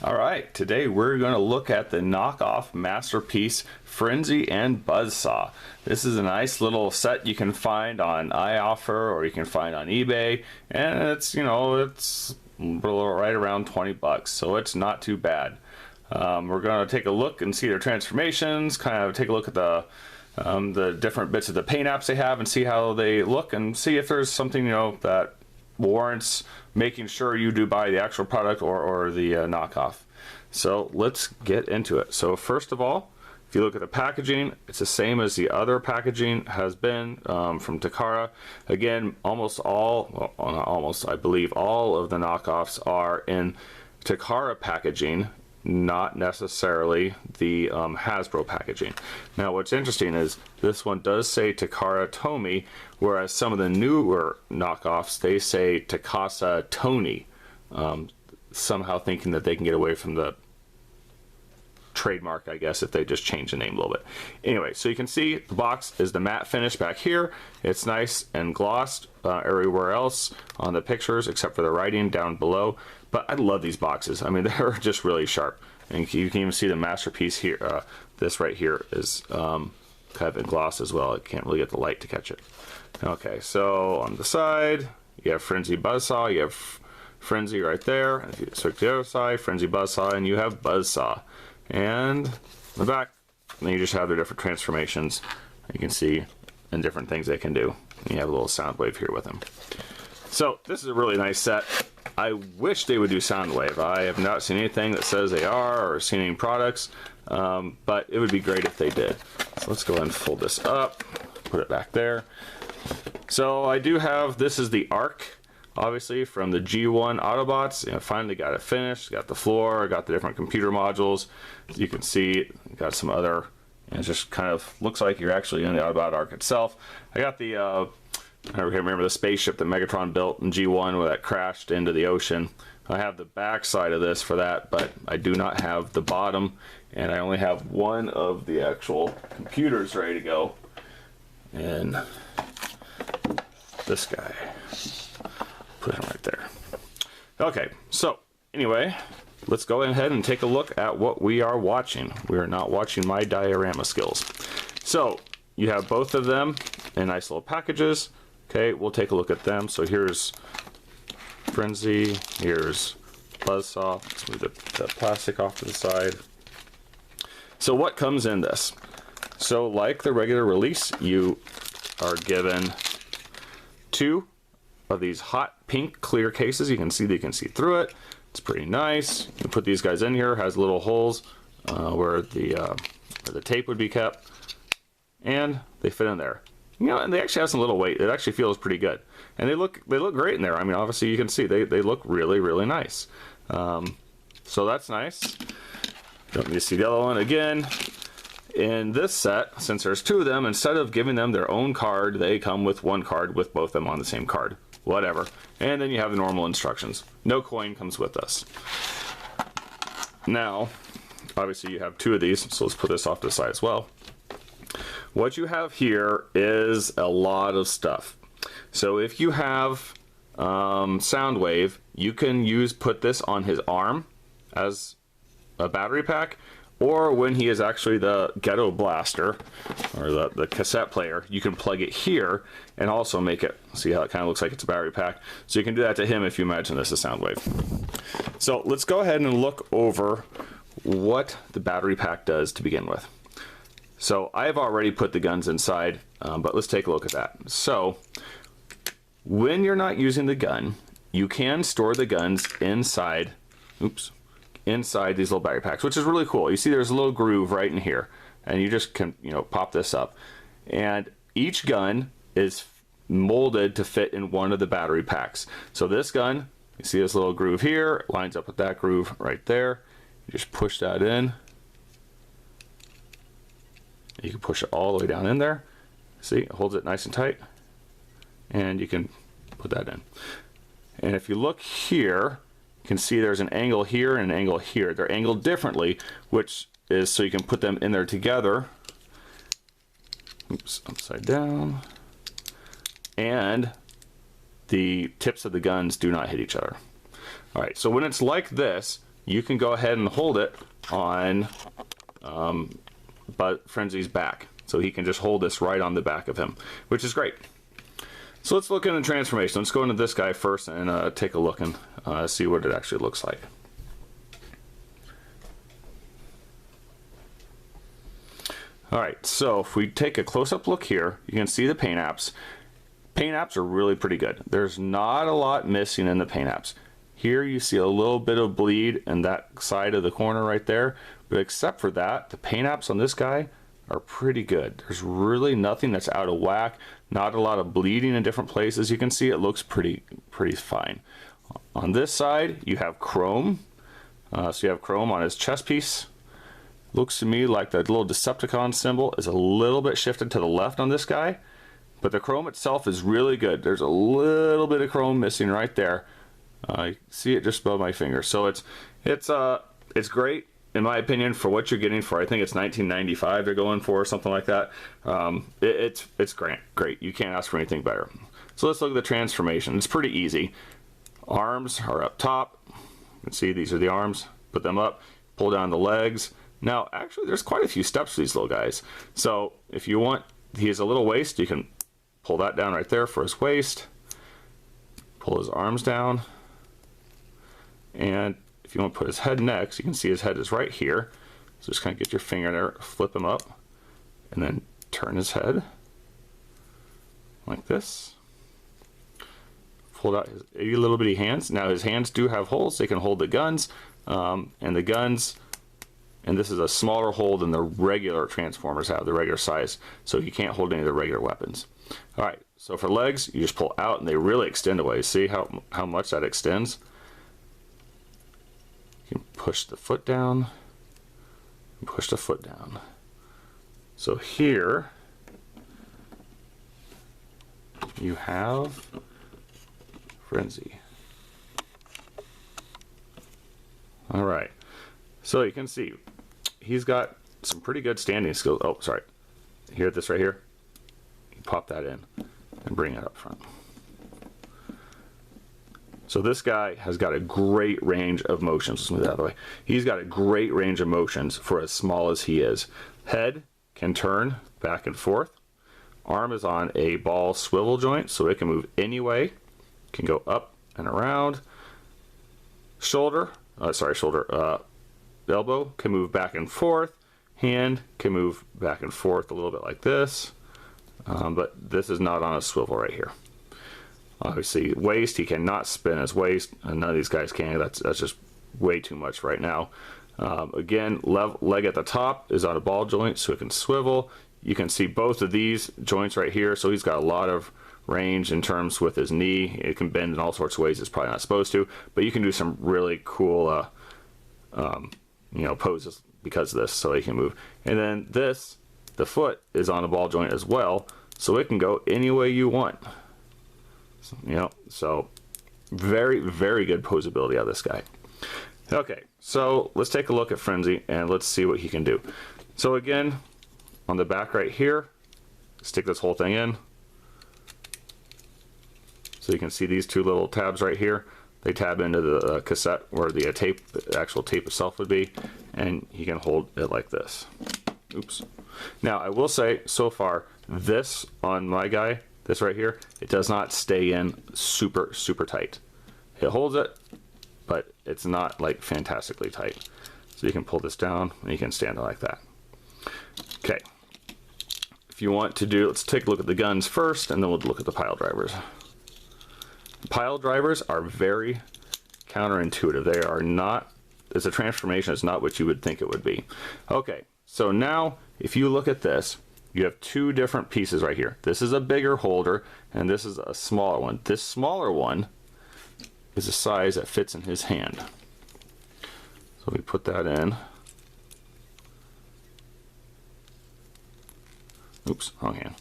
Alright, today we're going to look at the knockoff masterpiece Frenzy and Buzzsaw. This is a nice little set you can find on iOffer or you can find on eBay, and it's, it's right around 20 bucks, so it's not too bad. We're going to take a look and see their transformations, kind of take a look at the different bits of the paint apps they have and see how they look and see if there's something, that warrants making sure you do buy the actual product or the knockoff. So let's get into it. So first of all, if you look at the packaging, it's the same as the other packaging has been from Takara. Again, almost all, well, not almost, I believe all of the knockoffs are in Takara packaging, not necessarily the Hasbro packaging. Now what's interesting is this one does say Takara Tomy, whereas some of the newer knockoffs, they say Takara Tony, somehow thinking that they can get away from the trademark, I guess, if they just change the name a little bit. Anyway, so you can see the box is the matte finish back here. It's nice and glossed everywhere else on the pictures except for the writing down below. But I love these boxes. I mean, they're just really sharp. And you can even see the masterpiece here. This right here is kind of in gloss as well. I can't really get the light to catch it. Okay, so on the side, you have Frenzy Buzzsaw. You have Frenzy right there. And if you switch to the other side, Frenzy Buzzsaw, and you have Buzzsaw. And the back, and then you just have their different transformations. You can see and different things they can do. And you have a little sound wave here with them. So this is a really nice set. I wish they would do Soundwave. I have not seen anything that says they are or seen any products, but it would be great if they did. So let's go ahead and fold this up, put it back there. So I do have, this is the Arc, obviously from the G1 Autobots. Finally got it finished, got the floor, got the different computer modules. As you can see, got some other, and it just kind of looks like you're actually in the Autobot Arc itself. I got the I remember the spaceship that Megatron built in G1 where that crashed into the ocean. I have the back side of this for that, but I do not have the bottom, and I only have one of the actual computers ready to go. And this guy, put him right there. Okay, so anyway, let's go ahead and take a look at what we are watching. We are not watching my diorama skills. So you have both of them in nice little packages. Okay, we'll take a look at them. So here's Frenzy, here's Buzzsaw. Let's move the plastic off to the side. So what comes in this? So like the regular release, you are given two of these hot pink clear cases. You can see through it. It's pretty nice. You can put these guys in here. Has little holes where the tape would be kept, and they fit in there. And they actually have some little weight. It actually feels pretty good, and they look great in there. I mean, obviously you can see they look really nice. So that's nice. Don't need to see the other one again. In this set, since there's two of them, instead of giving them their own card, they come with one card with both of them on the same card. Whatever. And then you have the normal instructions. No coin comes with us. Now, obviously you have two of these, so let's put this off to the side as well. What you have here is a lot of stuff. So if you have Soundwave, you can put this on his arm as a battery pack, or when he is actually the Ghetto Blaster, or the cassette player, you can plug it here and also make it, see how it kind of looks like it's a battery pack. So you can do that to him if you imagine this is Soundwave. So let's go ahead and look over what the battery pack does to begin with. So I have already put the guns inside, but let's take a look at that. So when you're not using the gun, you can store the guns inside, inside these little battery packs, which is really cool. You see there's a little groove right in here, and you just can, pop this up. And each gun is molded to fit in one of the battery packs. So this gun, you see this little groove here, lines up with that groove right there. You just push that in. You can push it all the way down in there. See, it holds it nice and tight. And you can put that in. And if you look here, you can see there's an angle here and an angle here. They're angled differently, which is so you can put them in there together. Oops, upside down. And the tips of the guns do not hit each other. All right, so when it's like this, you can go ahead and hold it on Frenzy's back. So he can just hold this right on the back of him, which is great. So let's look into the transformation. Let's go into this guy first and take a look and see what it actually looks like. Alright, so if we take a close-up look here, you can see the paint apps. Paint apps are really pretty good. There's not a lot missing in the paint apps. Here you see a little bit of bleed in that side of the corner right there, but except for that, the paint apps on this guy are pretty good. There's really nothing that's out of whack, not a lot of bleeding in different places. You can see it looks pretty fine. On this side, you have chrome. So you have chrome on his chest piece. Looks to me like the little Decepticon symbol is a little bit shifted to the left on this guy, but the chrome itself is really good. There's a little bit of chrome missing right there. You see it just above my finger. So it's great in my opinion for what you're getting for. I think it's $19.95 they're going for, or something like that. It's great. You can't ask for anything better. So let's look at the transformation. It's pretty easy. Arms are up top. You can see these are the arms. Put them up. Pull down the legs. Now, actually, there's quite a few steps to these little guys. So if you want, he has a little waist, you can pull that down right there for his waist. Pull his arms down. And if you want to put his head next, you can see his head is right here. So just kind of get your finger there, flip him up, and then turn his head like this. Pull out his itty little bitty hands. Now his hands do have holes. They can hold the guns, and the guns. And this is a smaller hole than the regular Transformers have, the regular size. So you can't hold any of the regular weapons. All right, so for legs, you just pull out and they really extend away. See how much that extends? You can push the foot down, and push the foot down. So here, you have Frenzy. All right, so you can see, he's got some pretty good standing skills. Oh, sorry. Hear this right here? You pop that in and bring it up front. So this guy has got a great range of motions. Let's move that out of the way. He's got a great range of motions for as small as he is. Head can turn back and forth. Arm is on a ball swivel joint, so it can move any way. Can go up and around. Elbow can move back and forth. Hand can move back and forth a little bit like this. But this is not on a swivel right here. Obviously, waist, he cannot spin his waist. And none of these guys can. That's just way too much right now. Again, leg at the top is on a ball joint, so it can swivel. You can see both of these joints right here. So he's got a lot of range in terms with his knee. It can bend in all sorts of ways it's probably not supposed to. But you can do some really cool poses because of this, so he can move. And then this, the foot is on a ball joint as well, so it can go any way you want. So very, very good posability out of this guy. Okay, so let's take a look at Frenzy and let's see what he can do. So again, on the back right here, stick this whole thing in. So you can see these two little tabs right here. They tab into the cassette where the tape, the actual tape itself would be, and you can hold it like this. Oops. Now I will say, so far, this on my guy, this right here, it does not stay in super, super tight. It holds it, but it's not like fantastically tight. So you can pull this down and you can stand it like that. Okay. If you want to do, let's take a look at the guns first, and then we'll look at the pile drivers. Pile drivers are very counterintuitive. They are not, as a transformation, it's not what you would think it would be. Okay, so now if you look at this, you have two different pieces right here. This is a bigger holder, and this is a smaller one. This smaller one is a size that fits in his hand. So we put that in. Oops, wrong hand.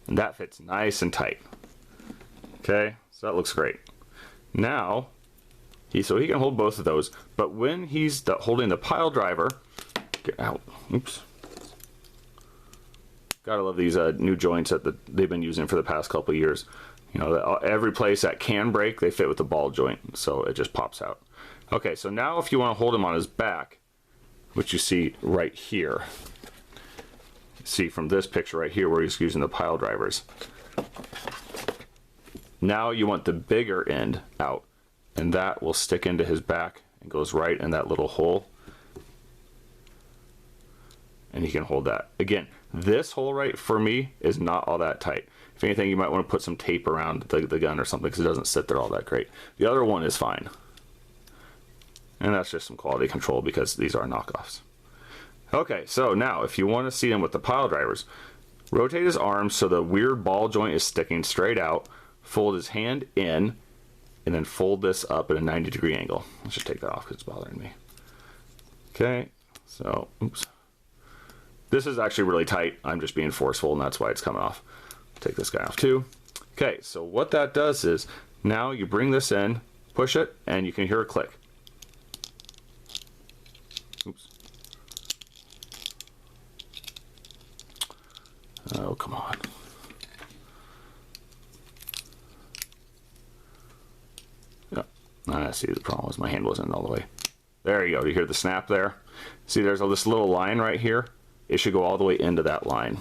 And that fits nice and tight. Okay, so that looks great. Now, so he can hold both of those, but when he's holding the pile driver, get out. Oops. Gotta love these new joints that they've been using for the past couple of years. You know, every place that can break, they fit with the ball joint, so it just pops out. Okay, so now if you want to hold him on his back, which you see right here, see from this picture right here where he's using the pile drivers. Now you want the bigger end out, and that will stick into his back and goes right in that little hole. And you can hold that. Again, this hole right for me is not all that tight. If anything, you might want to put some tape around the gun or something because it doesn't sit there all that great. The other one is fine. And that's just some quality control because these are knockoffs. Okay, so now if you want to see him with the pile drivers, rotate his arms so the weird ball joint is sticking straight out, fold his hand in, and then fold this up at a 90-degree angle. Let's just take that off because it's bothering me. Okay, so, oops. This is actually really tight. I'm just being forceful, and that's why it's coming off. Take this guy off too. Okay, so what that does is, now you bring this in, push it, and you can hear a click. Oops. Oh, come on. Yeah, I see the problem was my hand wasn't all the way. There you go. Do you hear the snap there? See, there's this little line right here. It should go all the way into that line.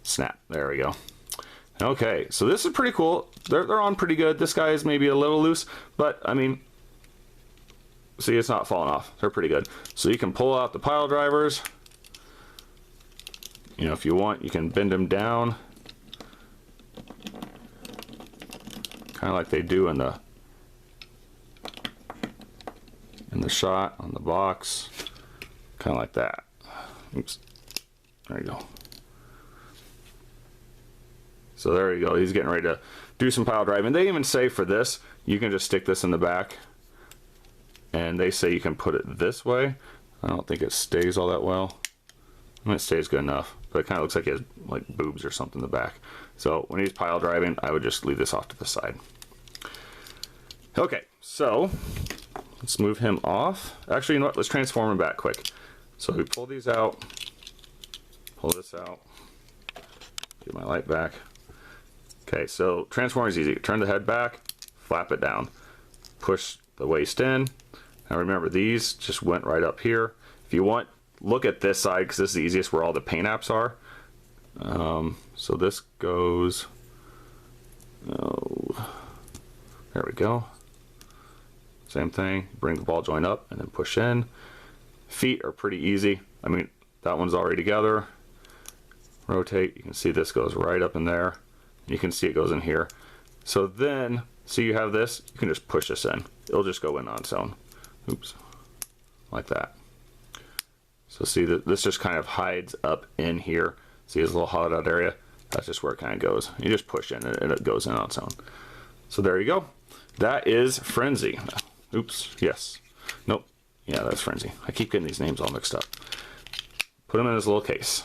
Snap. There we go. Okay, so this is pretty cool. They're on pretty good. This guy is maybe a little loose, but I mean, see, it's not falling off. They're pretty good. So you can pull out the pile drivers. You know, if you want, you can bend them down, kind of like they do in the shot on the box, kind of like that. Oops. There you go. So there you go. He's getting ready to do some pile driving. They even say for this, you can just stick this in the back, and they say you can put it this way. I don't think it stays all that well. I mean, it stays good enough, but it kind of looks like he has like boobs or something in the back. So when he's pile driving, I would just leave this off to the side. Okay, so let's move him off. Actually, you know what? Let's transform him back quick. So we pull these out, pull this out, get my light back. Okay, so transform is easy. Turn the head back, flap it down, push the waist in. Now remember, these just went right up here. If you want, look at this side because this is the easiest where all the paint apps are. So this goes, oh, there we go. Same thing, bring the ball joint up and then push in. Feet are pretty easy. I mean, that one's already together. Rotate, you can see this goes right up in there. You can see it goes in here. So then, see you have this, you can just push this in. It'll just go in on its own. Oops, like that. So see that this just kind of hides up in here. See this little hollowed out area? That's just where it kind of goes. You just push in and it goes in on its own. So there you go. That is Frenzy. Oops, yes. Nope. Yeah, that's Frenzy. I keep getting these names all mixed up. Put them in this little case.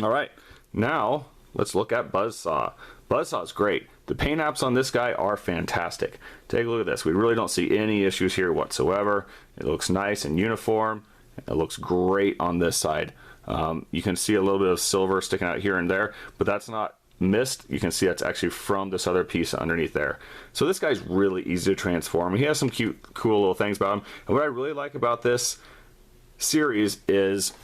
All right, now let's look at Buzzsaw. Buzzsaw is great. The paint apps on this guy are fantastic. Take a look at this. We really don't see any issues here whatsoever. It looks nice and uniform. It looks great on this side. You can see a little bit of silver sticking out here and there, but that's not mist. You can see that's actually from this other piece underneath there. So this guy's really easy to transform. He has some cute, cool little things about him. And what I really like about this series is,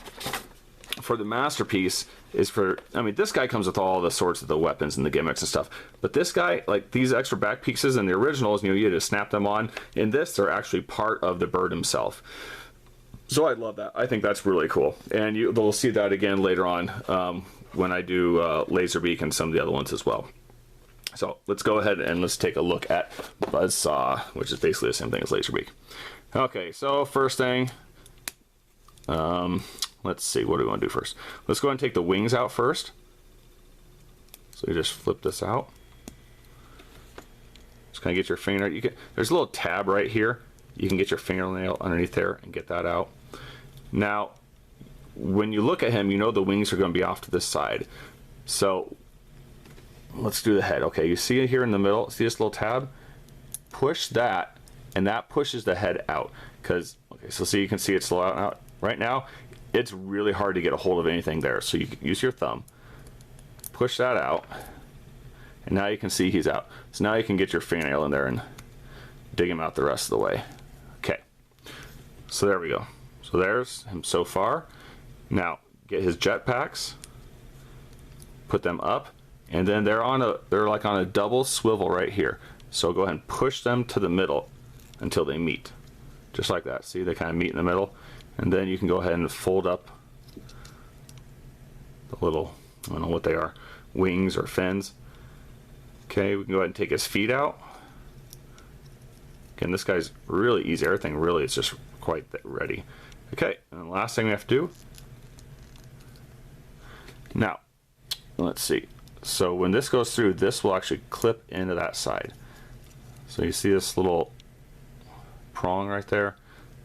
for the masterpiece, is for, I mean, this guy comes with all the sorts of the weapons and the gimmicks and stuff. But this guy, like these extra back pieces in the originals, you know, you just snap them on. In this, they're actually part of the bird himself. So I love that. I think that's really cool. And they'll see that again later on when I do Laserbeak and some of the other ones as well. So let's go ahead and let's take a look at Buzzsaw, which is basically the same thing as Laserbeak. Okay, so first thing, let's see, what do we want to do first? Let's go ahead and take the wings out first. So you just flip this out. Just kind of get your finger. There's a little tab right here. You can get your fingernail underneath there and get that out. Now, when you look at him, you know the wings are going to be off to this side. So let's do the head. Okay, you see it here in the middle? See this little tab? Push that, and that pushes the head out. Because, okay, so see, you can see it slow out. Right now, it's really hard to get a hold of anything there. So you can use your thumb, push that out, and now you can see he's out. So now you can get your fingernail in there and dig him out the rest of the way. Okay, so there we go. So there's him so far. Now get his jetpacks, put them up, and then they're like on a double swivel right here. So go ahead and push them to the middle until they meet, just like that. See, they kind of meet in the middle, and then you can go ahead and fold up the little, I don't know what they are, wings or fins. Okay, we can go ahead and take his feet out. Again, this guy's really easy. Everything really is just quite ready. Okay, and the last thing we have to do. Now, let's see. So when this goes through, this will actually clip into that side. So you see this little prong right there?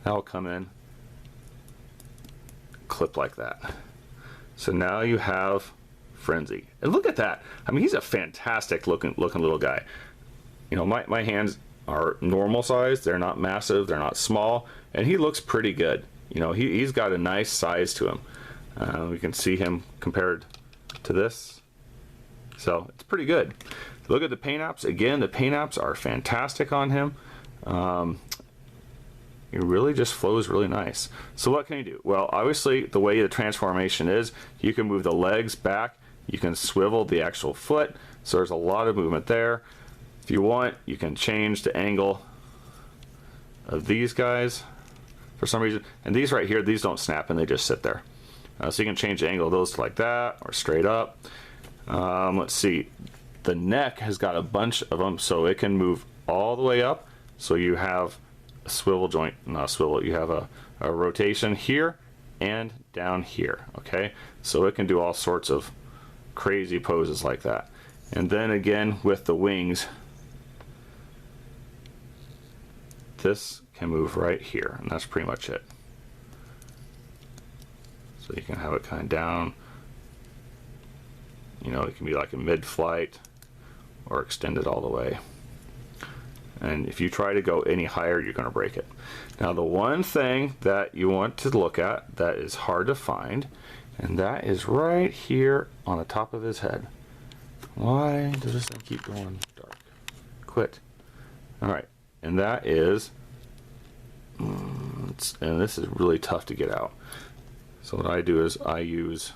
That'll come in, clip like that. So now you have Frenzy. And look at that. I mean, he's a fantastic looking little guy. You know, my hands are normal size. They're not massive. They're not small. And he looks pretty good. You know, he's got a nice size to him. We can see him compared to this. So it's pretty good. Look at the paint apps. Again, the paint apps are fantastic on him. It really just flows really nice. So what can you do? Well, obviously the way the transformation is, you can move the legs back. You can swivel the actual foot. So there's a lot of movement there. If you want, you can change the angle of these guys for some reason. And these right here, these don't snap and they just sit there. So you can change the angle of those like that or straight up. Let's see. The neck has got a bunch of them, so it can move all the way up. So you have a swivel joint, not a swivel, you have a rotation here and down here. Okay, so it can do all sorts of crazy poses like that. And then again with the wings, this can move right here, and that's pretty much it. So you can have it kind of down. You know, it can be like a mid-flight or extend it all the way. And if you try to go any higher, you're going to break it. Now, the one thing that you want to look at that is hard to find, and that is right here on the top of his head. Why does this thing keep going dark? Quit. All right, and that is, and this is really tough to get out. So what I do is I use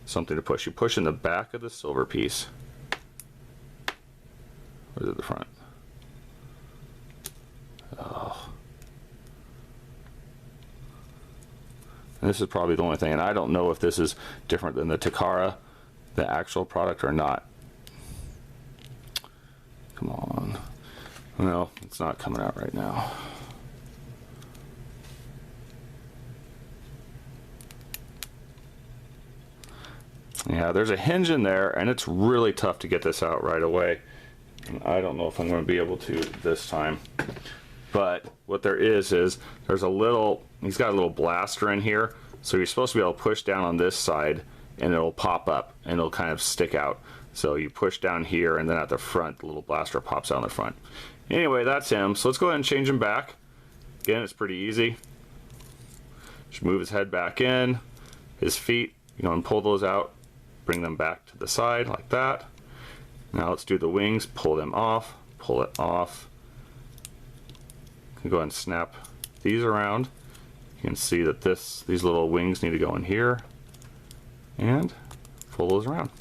something to push. You push in the back of the silver piece. Or is it the front? Oh. And this is probably the only thing, and I don't know if this is different than the Takara, the actual product, or not. Come on. Well, it's not coming out right now. Yeah, there's a hinge in there, and it's really tough to get this out right away. And I don't know if I'm going to be able to this time. But what there is there's a little, he's got a little blaster in here, so you're supposed to be able to push down on this side, and it'll pop up, and it'll kind of stick out. So you push down here, and then at the front, the little blaster pops out in the front. Anyway, that's him. So let's go ahead and change him back. Again, it's pretty easy. Just move his head back in, his feet, you know, and pull those out. Bring them back to the side like that. Now let's do the wings. Pull them off. Pull it off. You can go ahead and snap these around. You can see that these little wings need to go in here, and pull those around.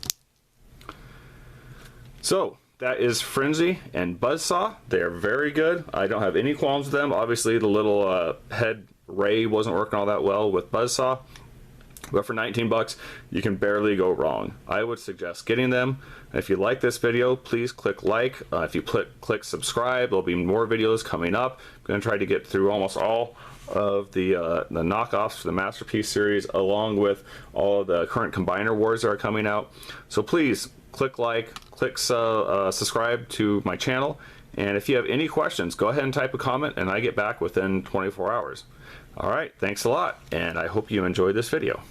So that is Frenzy and Buzzsaw. They are very good. I don't have any qualms with them. Obviously, the little head ray wasn't working all that well with Buzzsaw. But for 19 bucks, you can barely go wrong. I would suggest getting them. If you like this video, please click like. If you click subscribe, there'll be more videos coming up. I'm going to try to get through almost all of the knockoffs for the Masterpiece series, along with all of the current combiner wars that are coming out. So please click like, click subscribe to my channel. And if you have any questions, go ahead and type a comment, and I get back within 24 hours. All right, thanks a lot, and I hope you enjoyed this video.